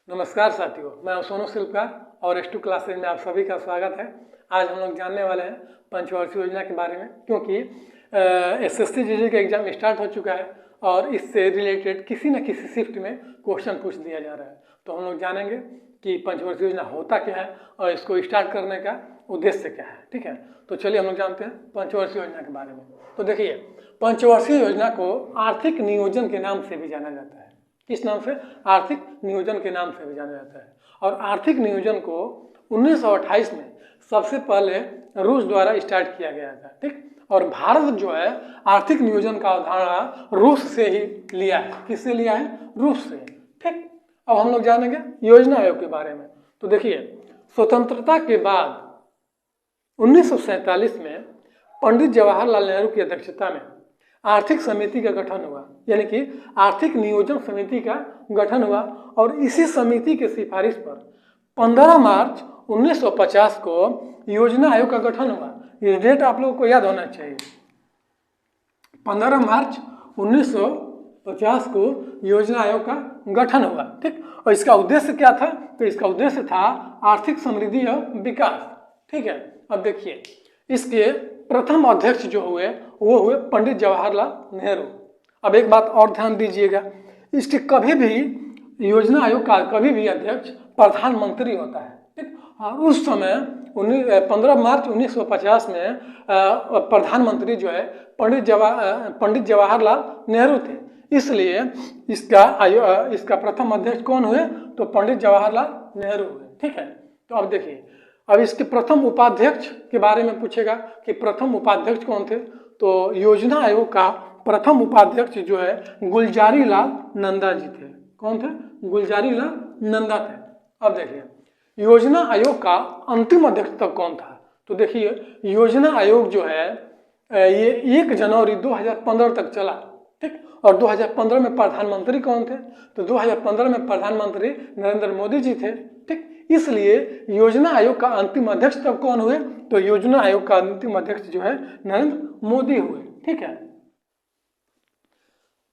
नमस्कार साथियों, मैं सोनू शिल्पकार और S2 क्लासेज में आप सभी का स्वागत है। आज हम लोग जानने वाले हैं पंचवर्षीय योजना के बारे में, क्योंकि SSC GG का एग्जाम स्टार्ट हो चुका है और इससे रिलेटेड किसी न किसी शिफ्ट में क्वेश्चन पूछ दिया जा रहा है। तो हम लोग जानेंगे कि पंचवर्षीय योजना होता क्या है और इसको स्टार्ट करने का उद्देश्य क्या है। ठीक है, तो चलिए हम लोग जानते हैं पंचवर्षीय योजना के बारे में। तो देखिए, पंचवर्षीय योजना को आर्थिक नियोजन के नाम से भी जाना जाता है। किस नाम से? आर्थिक नियोजन के नाम से भी जाना जाता है। और आर्थिक नियोजन को 1928 में सबसे पहले रूस द्वारा स्टार्ट किया गया था। ठीक, और भारत जो है आर्थिक नियोजन का अवधारणा रूस से ही लिया है। किससे लिया है? रूस से। ठीक, अब हम लोग जानेंगे योजना आयोग के बारे में। तो देखिए, स्वतंत्रता के बाद 1947 में पंडित जवाहरलाल नेहरू की अध्यक्षता में आर्थिक समिति का गठन हुआ, यानी कि आर्थिक नियोजन समिति का गठन हुआ। और इसी समिति के सिफारिश पर 15 मार्च 1950 को योजना आयोग का गठन हुआ। ये डेट आप लोगों को याद होना चाहिए। 15 मार्च 1950 को योजना आयोग का गठन हुआ। ठीक, और इसका उद्देश्य क्या था? तो इसका उद्देश्य था आर्थिक समृद्धि और विकास। ठीक है, अब देखिए, इसके प्रथम अध्यक्ष जो हुए वो हुए पंडित जवाहरलाल नेहरू। अब एक बात और ध्यान दीजिएगा, इसके कभी भी योजना आयोग का कभी भी अध्यक्ष प्रधानमंत्री होता है। ठीक, और उस समय 15 मार्च 1950 में प्रधानमंत्री जो है पंडित जवाहरलाल नेहरू थे। इसलिए इसका प्रथम अध्यक्ष कौन हुए? तो पंडित जवाहरलाल नेहरू हुए। ठीक है, तो अब देखिए, अब इसके प्रथम उपाध्यक्ष के बारे में पूछेगा कि प्रथम उपाध्यक्ष कौन थे। तो योजना आयोग का प्रथम उपाध्यक्ष जो है गुलजारी लाल नंदा जी थे। कौन थे? गुलजारी लाल नंदा थे। अब देखिए, योजना आयोग का अंतिम अध्यक्ष तक कौन था? तो देखिए, योजना आयोग जो है ये 1 जनवरी 2015 तक चला। ठीक, और 2015 में प्रधानमंत्री कौन थे? तो 2015 में प्रधानमंत्री नरेंद्र मोदी जी थे। ठीक, इसलिए योजना आयोग का अंतिम अध्यक्ष तब कौन हुए? तो योजना आयोग का अंतिम अध्यक्ष जो है नरेंद्र मोदी हुए। ठीक है,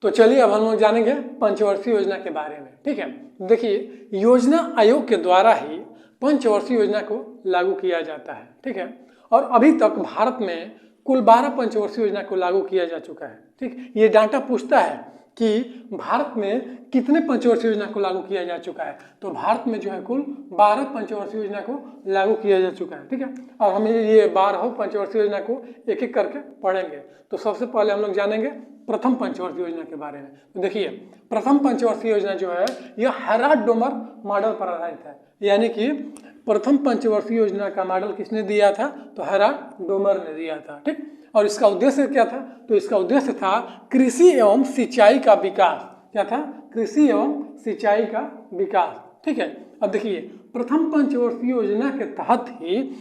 तो चलिए अब हम लोग जानेंगे पंचवर्षीय योजना के बारे में। ठीक है, देखिए, योजना आयोग के द्वारा ही पंचवर्षीय योजना को लागू किया जाता है। ठीक है, और अभी तक भारत में कुल 12 पंचवर्षीय योजना को लागू किया जा चुका है। ठीक, ये डाटा पूछता है कि भारत में कितने पंचवर्षीय योजना को लागू किया जा चुका है। तो भारत में जो है कुल 12 पंचवर्षीय योजना को लागू किया जा चुका है। ठीक है, और हम ये 12 पंचवर्षीय योजना को एक एक करके पढ़ेंगे। तो सबसे पहले हम लोग जानेंगे प्रथम पंचवर्षीय योजना के बारे में। तो देखिए, प्रथम पंचवर्षीय योजना जो है यह हेराल्ड डोमर मॉडल पर आधारित है। यानी कि प्रथम पंचवर्षीय योजना का मॉडल किसने दिया था? तो हेराल्ड डोमर ने दिया था। ठीक, और इसका उद्देश्य क्या था? तो इसका उद्देश्य था कृषि एवं सिंचाई का विकास। क्या था? कृषि एवं सिंचाई का विकास। ठीक है, अब देखिए, प्रथम पंचवर्षीय योजना के तहत ही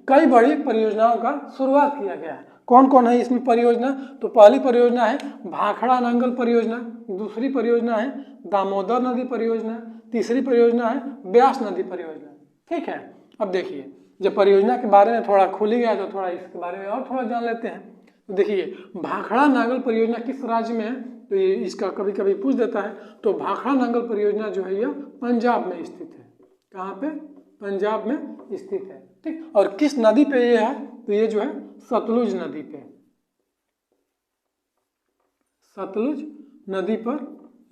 कई बड़ी परियोजनाओं का शुरुआत किया गया है। कौन कौन है इसमें परियोजना? तो पहली परियोजना है भाखड़ा नांगल परियोजना, दूसरी परियोजना है दामोदर नदी परियोजना, तीसरी परियोजना है ब्यास नदी परियोजना। ठीक है, अब देखिए, जब परियोजना के बारे में थोड़ा खुल गया तो थोड़ा इसके बारे में और थोड़ा जान लेते हैं। तो देखिए, भाखड़ा नांगल परियोजना किस राज्य में है? तो ये इसका कभी कभी पूछ देता है। तो भाखड़ा नांगल परियोजना जो है यह पंजाब में स्थित है। कहाँ पे? पंजाब में स्थित है। ठीक, और किस नदी पे ये है? तो ये जो है सतलुज नदी पे, सतलुज नदी पर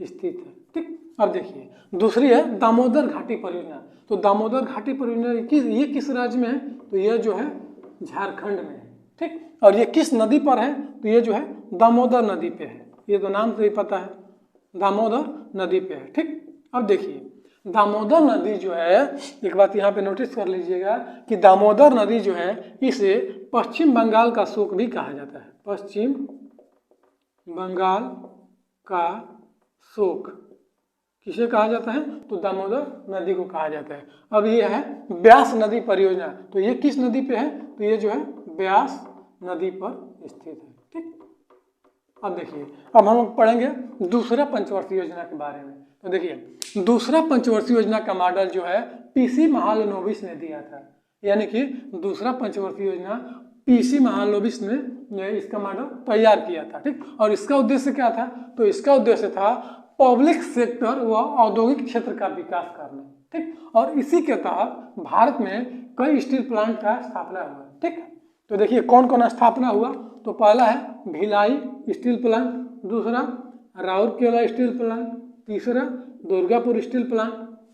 स्थित है। ठीक, अब देखिए, दूसरी है दामोदर घाटी परियोजना। तो दामोदर घाटी परियोजना ये किस राज्य में है? तो यह जो है झारखंड में है। ठीक, और ये किस नदी पर है? तो ये जो है दामोदर नदी पे है। ये तो नाम से ही पता है, दामोदर नदी पे है। ठीक, अब देखिए, दामोदर नदी जो है, एक बात यहाँ पे नोटिस कर लीजिएगा कि दामोदर नदी जो है इसे पश्चिम बंगाल का शोक भी कहा जाता है। पश्चिम बंगाल का शोक किसे कहा जाता है? तो दामोदर नदी को कहा जाता है। अब ये है ब्यास नदी परियोजना। तो ये किस नदी पे है? तो ये जो है ब्यास नदी पर स्थित है। ठीक, अब देखिए, अब हम लोग पढ़ेंगे दूसरा पंचवर्षीय योजना के बारे में। तो देखिए, दूसरा पंचवर्षीय योजना का मॉडल जो है पीसी महालनोबिस ने दिया था। यानी कि दूसरा पंचवर्षीय योजना पीसी महालनोबिस ने इसका मॉडल तैयार किया था। ठीक, और इसका उद्देश्य क्या था? तो इसका उद्देश्य था पब्लिक सेक्टर व औद्योगिक क्षेत्र का विकास करना, ठीक। और इसी के तहत भारत में कई स्टील प्लांट का स्थापना हुआ, ठीक। तो देखिए कौन कौन स्थापना हुआ, तो पहला है भिलाई स्टील प्लांट, दूसरा राउरकेला स्टील प्लांट, तीसरा दुर्गापुर स्टील प्लांट।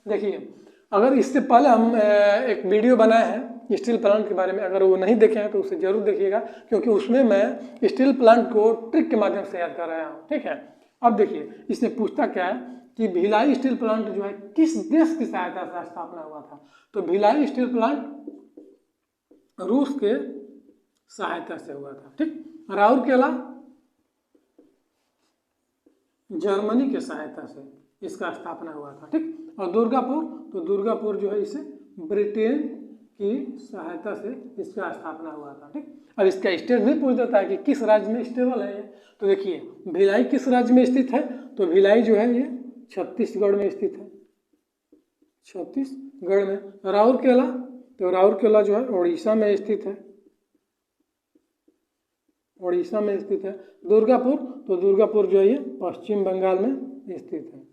देखिए अगर इससे पहले हम एक वीडियो बनाए हैं स्टील प्लांट के बारे में, अगर वो नहीं देखे हैं तो उसे जरूर देखिएगा, क्योंकि उसमें मैं स्टील प्लांट को ट्रिक के माध्यम से याद कर रहा हूँ, ठीक है। अब देखिए इसमें पूछता क्या है कि भिलाई स्टील प्लांट जो है किस देश की सहायता से स्थापना हुआ था, तो भिलाई स्टील प्लांट रूस के सहायता से हुआ था, ठीक। राउरकेला जर्मनी के सहायता से इसका स्थापना हुआ था, ठीक। और दुर्गापुर, तो दुर्गापुर जो है इसे ब्रिटेन की सहायता से इसका स्थापना हुआ था, ठीक। अब इसका स्टेट भी पूछ देता है कि किस राज्य में स्टेबल है ये, तो देखिए भिलाई किस राज्य में स्थित है, तो भिलाई जो है ये छत्तीसगढ़ में स्थित है, छत्तीसगढ़ में। राउरकेला, तो राउरकेला जो है उड़ीसा में स्थित है, उड़ीसा में स्थित है। दुर्गापुर, तो दुर्गापुर जो है ये पश्चिम बंगाल में स्थित है।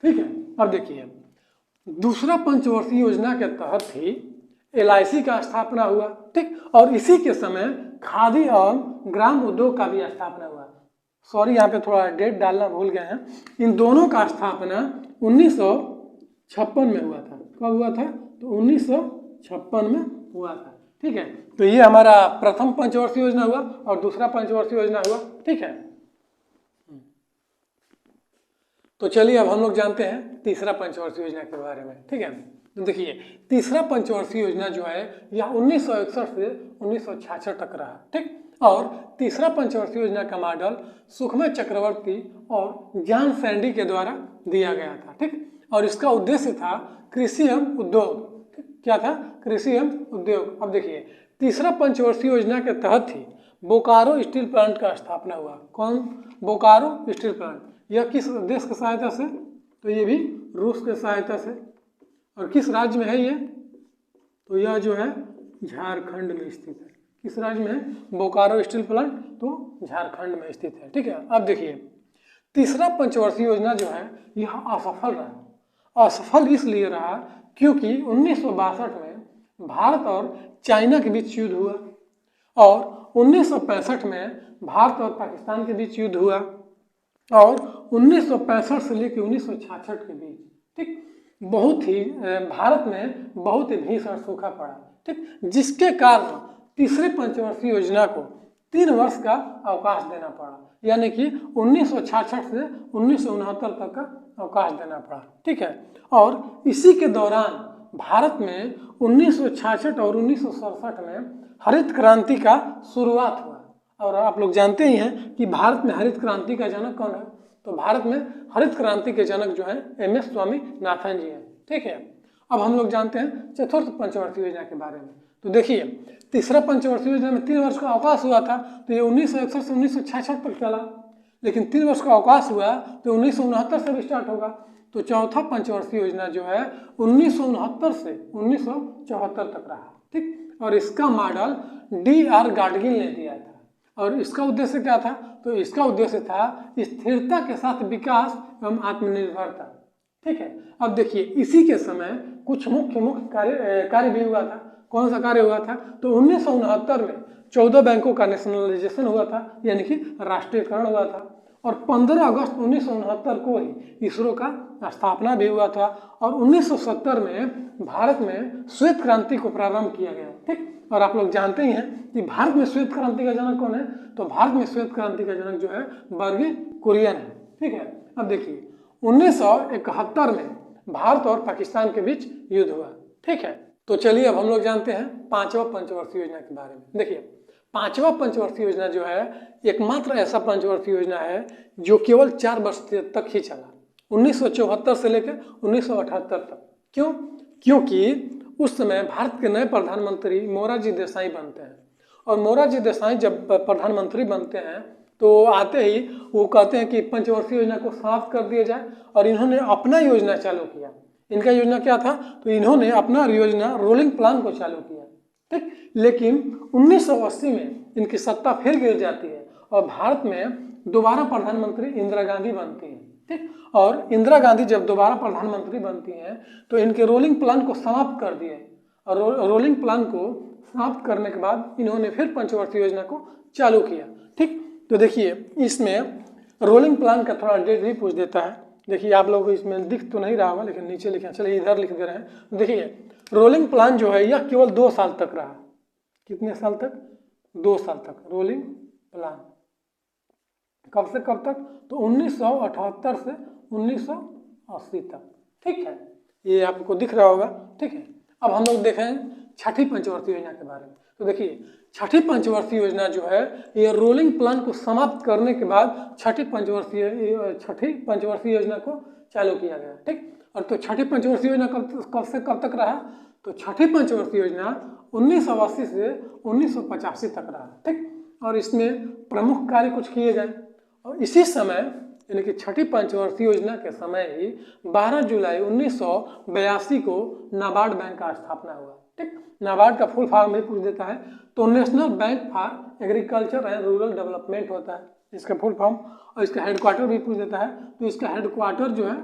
ठीक है। अब देखिए दूसरा पंचवर्षीय योजना के तहत ही LIC का स्थापना हुआ, ठीक। और इसी के समय खादी और ग्राम उद्योग का भी स्थापना हुआ। सॉरी यहाँ पे थोड़ा डेट डालना भूल गए हैं। इन दोनों का स्थापना 1956 में हुआ था। कब हुआ था, तो 1956 में हुआ था, ठीक है। तो ये हमारा प्रथम पंचवर्षीय योजना हुआ और दूसरा पंचवर्षीय योजना हुआ, ठीक है। तो चलिए अब हम लोग जानते हैं तीसरा पंचवर्षीय योजना के बारे में, ठीक है। तो देखिए तीसरा पंचवर्षीय योजना जो है यह 1961 से 1966 तक रहा, ठीक। और तीसरा पंचवर्षीय योजना का मॉडल सुखमय चक्रवर्ती और जॉन सैंडी के द्वारा दिया गया था, ठीक। और इसका उद्देश्य था कृषि एवं उद्योग, क्या था, कृषि एवं उद्योग। अब देखिए तीसरा पंचवर्षीय योजना के तहत ही बोकारो स्टील प्लांट का स्थापना हुआ। कौन, बोकारो स्टील प्लांट। यह किस देश की सहायता से, तो ये भी रूस के सहायता से। और किस राज्य में है ये, तो यह जो है झारखंड में स्थित है। किस राज्य में है, बोकारो स्टील प्लांट, तो झारखंड में स्थित है, ठीक है। अब देखिए तीसरा पंचवर्षीय योजना जो है यह असफल रहा। असफल इसलिए रहा क्योंकि 1962 में भारत और चाइना के बीच युद्ध हुआ और 1965 में भारत और पाकिस्तान के बीच युद्ध हुआ और 1965 से लेकर 1966 के बीच, ठीक, बहुत ही भारत में बहुत ही भीषण सूखा पड़ा, ठीक। जिसके कारण तीसरे पंचवर्षीय योजना को 3 वर्ष का अवकाश देना पड़ा, यानी कि 1966 से 1969 तक का अवकाश देना पड़ा, ठीक है। और इसी के दौरान भारत में 1966 और 1967 में हरित क्रांति का शुरुआत हुआ। और आप लोग जानते ही हैं कि भारत में हरित क्रांति का जनक कौन है, तो भारत में हरित क्रांति के जनक जो है MS स्वामीनाथन जी हैं, ठीक है। अब हम लोग जानते हैं चतुर्थ पंचवर्षीय योजना के बारे में। तो देखिए तीसरा पंचवर्षीय योजना में 3 वर्ष का अवकाश हुआ था, तो ये 1961 से 1966 तक चला, लेकिन 3 वर्ष का अवकाश हुआ तो 1969 से भी स्टार्ट होगा। तो चौथा पंचवर्षीय योजना जो है 1969 से 1974 तक रहा, ठीक। और इसका मॉडल DR गाडगिल ने दिया था। और इसका उद्देश्य क्या था, तो इसका उद्देश्य था स्थिरता के साथ विकास एवं आत्मनिर्भरता, ठीक है। अब देखिए इसी के समय कुछ मुख्य कार्य भी हुआ था। कौन सा कार्य हुआ था, तो 1969 में 14 बैंकों का नेशनलाइजेशन हुआ था, यानी कि राष्ट्रीयकरण हुआ था। और 15 अगस्त 1969 को ही इसरो का स्थापना भी हुआ था। और 1970 में भारत में श्वेत क्रांति को प्रारंभ किया गया, ठीक। और आप लोग जानते ही हैं कि भारत में श्वेत क्रांति का जनक कौन है, तो भारत में श्वेत क्रांति का जनक जो है बर्गे कुरियन है, ठीक है। अब देखिए 1971 में भारत और पाकिस्तान के बीच युद्ध हुआ, ठीक है। तो चलिए अब हम लोग जानते हैं पांचवा पंचवर्षीय योजना के बारे में। देखिए पांचवा पंचवर्षीय योजना जो है एकमात्र ऐसा पंचवर्षीय योजना है जो केवल 4 वर्ष तक ही चला, 1974 से लेकर 1978 तक। क्यों, क्योंकि उस समय भारत के नए प्रधानमंत्री मोरारजी देसाई बनते हैं। और मोरारजी देसाई जब प्रधानमंत्री बनते हैं तो आते ही वो कहते हैं कि पंचवर्षीय योजना को समाप्त कर दिया जाए, और इन्होंने अपना योजना चालू किया। इनका योजना क्या था, तो इन्होंने अपना योजना रोलिंग प्लान को चालू किया, ठीक। लेकिन 1980 में इनकी सत्ता फिर गिर जाती है और भारत में दोबारा प्रधानमंत्री इंदिरा गांधी बनती हैं। ठीक। और इंदिरा गांधी जब दोबारा प्रधानमंत्री बनती हैं तो इनके रोलिंग प्लान को समाप्त कर दिए और रोलिंग प्लान को समाप्त करने के बाद इन्होंने फिर पंचवर्षीय योजना को चालू किया। ठीक। तो देखिए इसमें रोलिंग प्लान का थोड़ा डेट भी पूछ देता है। देखिए आप लोग इसमें दिख तो नहीं रहा होगा लेकिन नीचे लिखे, चलिए इधर लिख दे रहे हैं। देखिए रोलिंग प्लान जो है यह केवल 2 साल तक रहा। कितने साल तक? 2 साल तक रोलिंग प्लान। कब से कब तक? तो 1978 से 1980 तक। ठीक है, ये आपको दिख रहा होगा। ठीक है, अब हम लोग देखें छठी पंचवर्षीय योजना के बारे में। तो देखिए छठी पंचवर्षीय योजना जो है ये रोलिंग प्लान को समाप्त करने के बाद छठी पंचवर्षीय योजना को चालू किया गया। ठीक। और तो छठी पंचवर्षीय योजना कब से कब तक रहा? तो छठी पंचवर्षीय योजना 1980 से 1985 तक रहा। ठीक। और इसमें प्रमुख कार्य कुछ किए गए और इसी समय यानी कि छठी पंचवर्षीय योजना के समय ही 12 जुलाई 1982 को नाबार्ड बैंक का स्थापना हुआ। ठीक। नाबार्ड का फुल फॉर्म भी पूछ देता है तो national bank for agriculture and rural development होता है इसका फुल फॉर्म। और इसका हेडक्वार्टर भी पूछ देता है तो इसका हेडक्वार्टर जो है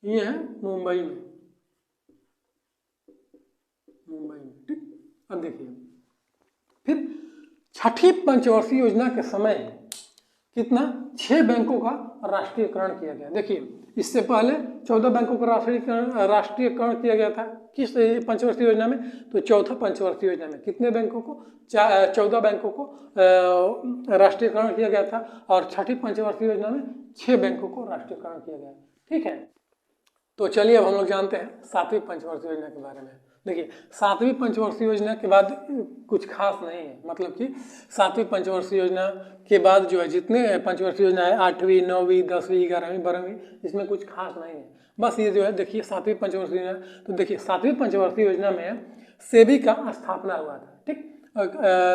ये है मुंबई में। ठीक। अब देखिए फिर छठी पंचवर्षीय योजना के समय कितना 6 बैंकों का राष्ट्रीयकरण किया गया। देखिए इससे पहले 14 बैंकों का राष्ट्रीयकरण किया गया था। किस पंचवर्षीय योजना में? तो चौथा पंचवर्षीय योजना में कितने बैंकों को? 14 बैंकों को राष्ट्रीयकरण किया गया था और छठी पंचवर्षीय योजना में 6 बैंकों को राष्ट्रीयकरण किया गया। ठीक है, तो चलिए अब हम लोग जानते हैं 7वीं पंचवर्षीय योजना के बारे में। देखिए 7वीं पंचवर्षीय योजना के बाद कुछ खास नहीं है, मतलब कि 7वीं पंचवर्षीय योजना के बाद जो है जितने पंचवर्षीय योजना है 8वीं 9वीं 10वीं 11वीं 12वीं इसमें कुछ खास नहीं है। बस ये जो है देखिए 7वीं पंचवर्षीय योजना, तो देखिए 7वीं पंचवर्षीय योजना में सेबी का स्थापना हुआ था। ठीक।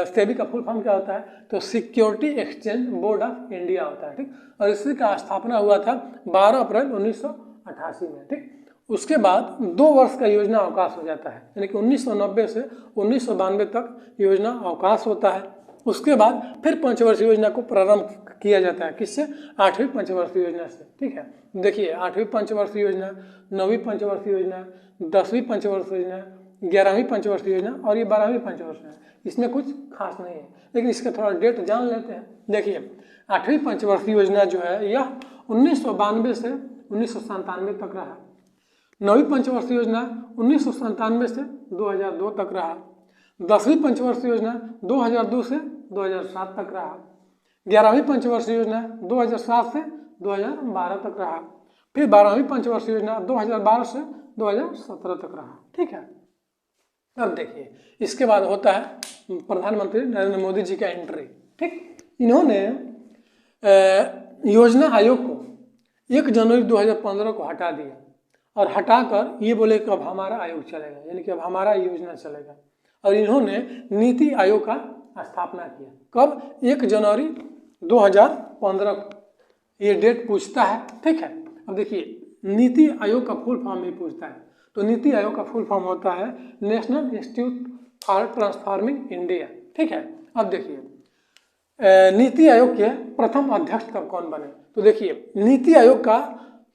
सेबी का फुल फॉर्म क्या होता है? तो security exchange board of India होता है। ठीक। और इसी का स्थापना हुआ था 12 अप्रैल 1988 में। ठीक। उसके बाद 2 वर्ष का योजना अवकाश हो जाता है यानी कि 1990 से 1992 तक योजना अवकाश होता है। उसके बाद फिर पंचवर्षीय योजना को प्रारंभ किया जाता है। किससे? 8वीं पंचवर्षीय योजना से। ठीक है, देखिए 8वीं पंचवर्षीय योजना, 9वीं पंचवर्षीय योजना, 10वीं पंचवर्षीय योजना, 11वीं पंचवर्षीय योजना और ये 12वीं पंचवर्षीय योजना। इसमें कुछ खास नहीं है लेकिन इसका थोड़ा डेट जान लेते हैं। देखिए 8वीं पंचवर्षीय योजना जो है यह 1992 से 1997 तक रहा। 9वीं पंचवर्षीय योजना 1997 से 2002 तक रहा। 10वीं पंचवर्षीय योजना 2002 से 2007 तक रहा। 11वीं पंचवर्षीय योजना 2007 से 2012 तक रहा। फिर 12वीं पंचवर्षीय योजना 2012 से 2017 तक रहा। ठीक है, अब देखिए इसके बाद होता है प्रधानमंत्री नरेंद्र मोदी जी का एंट्री। ठीक। इन्होंने योजना आयोग को 1 जनवरी 2015 को हटा दिया और हटाकर ये बोले कि अब हमारा आयोग चलेगा यानी कि अब हमारा योजना चलेगा। और इन्होंने नीति आयोग का स्थापना किया। कब? 1 जनवरी 2015 को। ये डेट पूछता है। ठीक है, अब देखिए नीति आयोग का फुल फॉर्म भी पूछता है तो नीति आयोग का फुल फॉर्म होता है national institute for transforming India. ठीक है, अब देखिए नीति आयोग के प्रथम अध्यक्ष तब कौन बने? तो देखिए नीति आयोग का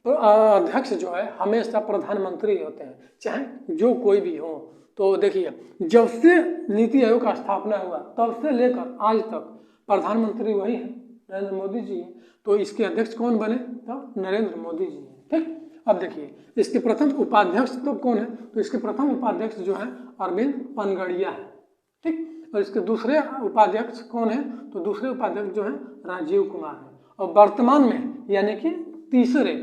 अध्यक्ष जो है हमेशा प्रधानमंत्री होते हैं चाहे जो कोई भी हो। तो देखिए जब से नीति आयोग का स्थापना हुआ तब से लेकर आज तक प्रधानमंत्री वही है, नरेंद्र मोदी जी। तो इसके अध्यक्ष कौन बने? तो नरेंद्र मोदी जी। ठीक। अब देखिए इसके प्रथम उपाध्यक्ष तो कौन है? तो इसके प्रथम उपाध्यक्ष जो है अरविंद पनगड़िया है। ठीक। और इसके दूसरे उपाध्यक्ष कौन है? तो दूसरे उपाध्यक्ष जो है राजीव कुमार है। और वर्तमान में यानी कि तीसरे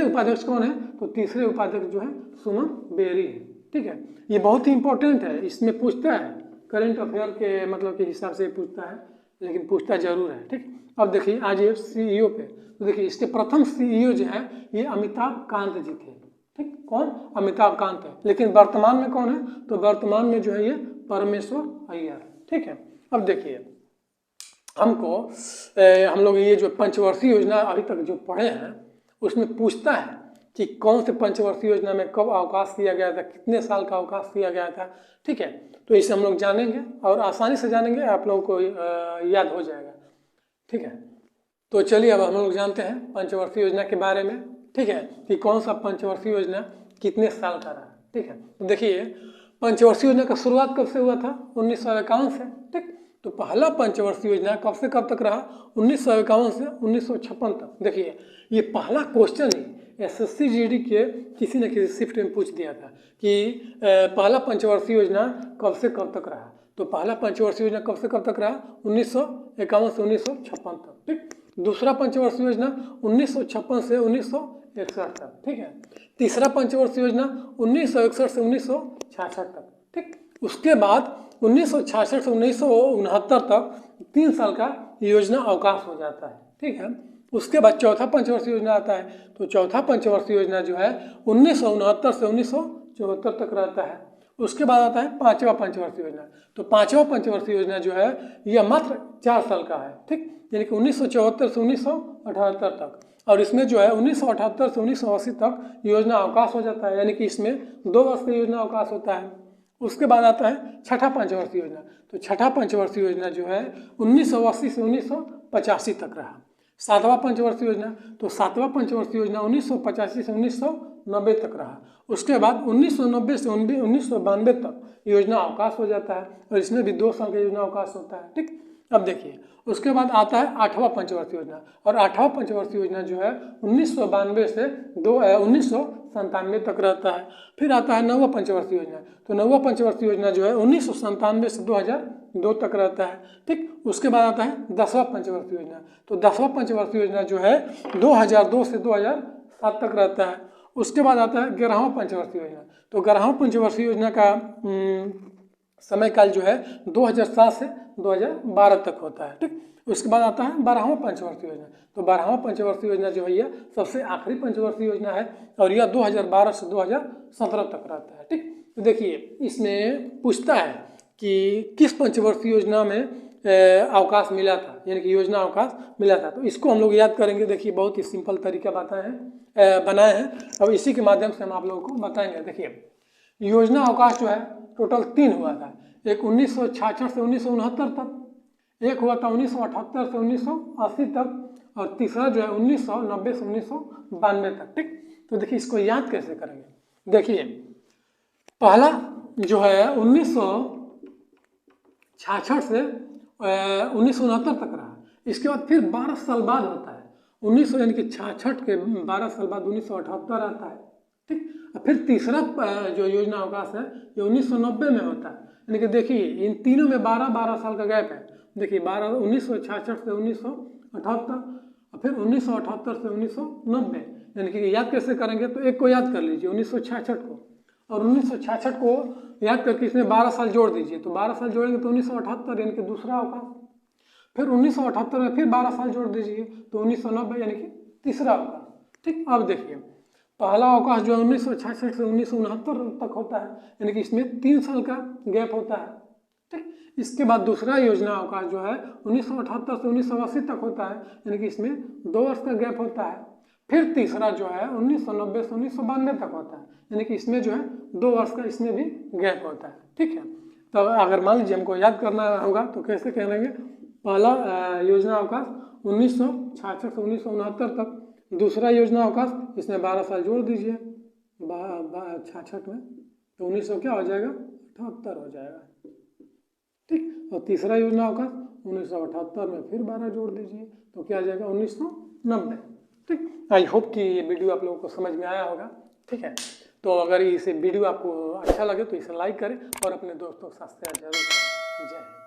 उपाध्यक्ष कौन है? तो तीसरे उपाध्यक्ष जो है सुमन बेरी है। ठीक है, ये बहुत ही इंपॉर्टेंट है, इसमें पूछता है करंट अफेयर के मतलब के हिसाब से पूछता है लेकिन पूछता जरूर है। ठीक। अब देखिए आज ये CEO पे, तो देखिए इसके प्रथम CEO जो है ये अमिताभ कांत जी थे। ठीक, कौन? अमिताभ कांत है। लेकिन वर्तमान में कौन है? तो वर्तमान में जो है ये परमेश्वर अय्यर। ठीक है, अब देखिए हम लोग ये जो पंचवर्षीय योजना अभी तक जो पढ़े हैं उसमें पूछता है कि कौन से पंचवर्षीय योजना में कब अवकाश दिया गया था, कितने साल का अवकाश दिया गया था, ठीक है। तो इसे हम लोग जानेंगे और आसानी से जानेंगे, आप लोगों को याद हो जाएगा, ठीक है। तो चलिए अब हम लोग जानते हैं पंचवर्षीय योजना के बारे में, ठीक है, कि कौन सा पंचवर्षीय योजना कितने साल का रहा, ठीक है। तो देखिए पंचवर्षीय योजना का शुरुआत कब से हुआ था, 1951 से, ठीक। तो पहला पंचवर्षीय योजना कब से कब तक रहा, 1951 से 1956 तक। देखिए ये पहला क्वेश्चन ही SSC GD के किसी न किसी शिफ्ट में पूछ दिया था कि पहला पंचवर्षीय योजना कब से कब तक रहा। तो पहला पंचवर्षीय योजना कब से कब तक रहा, 1951 से 1956 तक, ठीक। दूसरा पंचवर्षीय योजना 1956 से 1961 तक, ठीक है। तीसरा पंचवर्षीय योजना 1961 से 1966 तक, ठीक। उसके बाद 1966 से 1969 तक 3 साल का योजना अवकाश हो जाता है, ठीक है। उसके बाद चौथा पंचवर्षीय योजना आता है। तो चौथा पंचवर्षीय योजना जो है 1969 से 1974 तक रहता है। उसके बाद आता है पांचवा पंचवर्षीय योजना। तो पांचवा पंचवर्षीय योजना जो है यह मात्र 4 साल का है, ठीक, यानी कि 1974 से 1978 तक। और इसमें जो है 1978 से 1980 तक योजना अवकाश हो जाता है, यानी कि इसमें 2 वर्ष का योजना अवकाश होता है। उसके बाद आता है छठा पंचवर्षीय योजना। तो छठा पंचवर्षीय योजना जो है 1980 से 1985 तक रहा। सातवां पंचवर्षीय योजना, तो सातवां पंचवर्षीय योजना 1985 से 1990 तक रहा। उसके बाद 1990 से 1992 तक योजना अवकाश हो जाता है और इसमें भी 2 साल का योजना अवकाश होता है, ठीक। अब देखिए उसके बाद आता है आठवां पंचवर्षीय योजना, और आठवां पंचवर्षीय योजना जो है 1992 से 1997 तक रहता है। फिर आता है 9वां पंचवर्षीय योजना। तो 9वां पंचवर्षीय योजना जो है 1997 से 2002 तक रहता है, ठीक। उसके बाद आता है 10वां पंचवर्षीय योजना। तो 10वां पंचवर्षीय योजना जो है 2002 से 2007 तक रहता है। उसके बाद आता है 11वां पंचवर्षीय योजना। तो 11वां पंचवर्षीय योजना का समय काल जो है 2007 से 2012 तक होता है, ठीक। उसके बाद आता है 12वां पंचवर्षीय योजना। तो 12वां पंचवर्षीय योजना जो है यह सबसे आखिरी पंचवर्षीय योजना है और यह 2012 से 2017 तक रहता है, ठीक। तो देखिए इसमें पूछता है कि किस पंचवर्षीय योजना में अवकाश मिला था, यानी कि योजना अवकाश मिला था। तो इसको हम लोग याद करेंगे। देखिए बहुत ही सिंपल तरीका बनाए हैं और इसी के माध्यम से हम आप लोगों को बताएंगे। देखिए योजना अवकाश जो है टोटल 3 हुआ था। एक 1966 से 1969 तक, एक हुआ था 1978 से 1980 तक और तीसरा जो है 1990 से 1992 तक, ठीक। तो देखिए इसको याद कैसे करेंगे। देखिए पहला जो है 1966 से 1969 तक रहा। इसके बाद फिर 12 साल बाद होता है 1900, यानी कि 66 के 12 साल बाद 1978 आता है, ठीक। फिर तीसरा जो योजना अवकाश है ये 1990 में होता है, यानी कि देखिए इन तीनों में 12-12 साल का गैप है। देखिए 1966 से 1978 और फिर 1978 से 1990, यानी कि याद कैसे करेंगे। तो एक को याद कर लीजिए 1966 को, और 1966 को याद करके इसमें 12 साल जोड़ दीजिए। तो 12 साल जोड़ेंगे तो 1978 यानी कि दूसरा अवकाश। फिर 1978 में फिर 12 साल जोड़ दीजिए तो 1990 यानी कि तीसरा अवकाश, ठीक। अब देखिए पहला अवकाश जो है 1966 से 1969 तक होता है, यानी कि इसमें 3 साल का गैप होता है, ठीक। इसके बाद दूसरा योजना अवकाश जो है 1978 से 1980 तक होता है, यानी कि इसमें 2 वर्ष का गैप होता है। फिर तीसरा जो है 1990 से 1992 तक होता है, यानी कि इसमें जो है 2 वर्ष का इसमें भी गैप होता है, ठीक है। तो अगर मान लीजिए हमको याद करना होगा तो कैसे कह लेंगे। पहला योजना अवकाश 1966 से 1969 तक, दूसरा योजना अवकाश इसमें 12 साल जोड़ दीजिए 66 में तो 1900 क्या हो जाएगा 78 हो जाएगा, ठीक। और तीसरा योजना अवकाश 1978 में फिर 12 जोड़ दीजिए तो क्या आ जाएगा 1990, ठीक। आई होप कि ये वीडियो आप लोगों को समझ में आया होगा, ठीक है। तो अगर इसे वीडियो आपको अच्छा लगे तो इसे लाइक करें और अपने दोस्तों के साथ शेयर जरूर करें। जय हिंद।